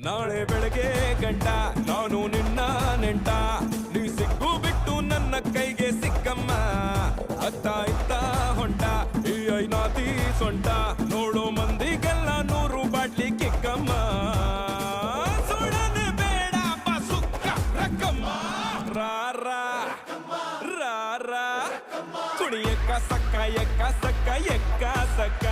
ನಾಳೆ ಬೆಳಗ್ಗೆ ಗಂಟ ನಾನು ನಿನ್ನ ನೆಂಟ, ನೀ ಸಿಕ್ಕು ಬಿಟ್ಟು ನನ್ನ ಕೈಗೆ ಸಿಕ್ಕಮ್ಮ. ಅತ್ತ ಇತ್ತ ಹೊಂಟ ಈ ಐನಾತಿ ಸೊಂಟ, ನೋಡೋ ಮಂದಿಗೆಲ್ಲ 100 ಬಾಟ್ಲಿ ಕಿಕ್ಕಮ್ಮ. ಸುಡನೆ ಬೇಡ ಸುಕ್ಕ ರಕ್ಕಮ್ಮ, ರಾರ ರಾರ ಕುಣಿಯಕ್ಕ ಸಕ್ಕ ಎಕ್ಕ ಸಕ್ಕ ಎಕ್ಕ ಸಕ್ಕ.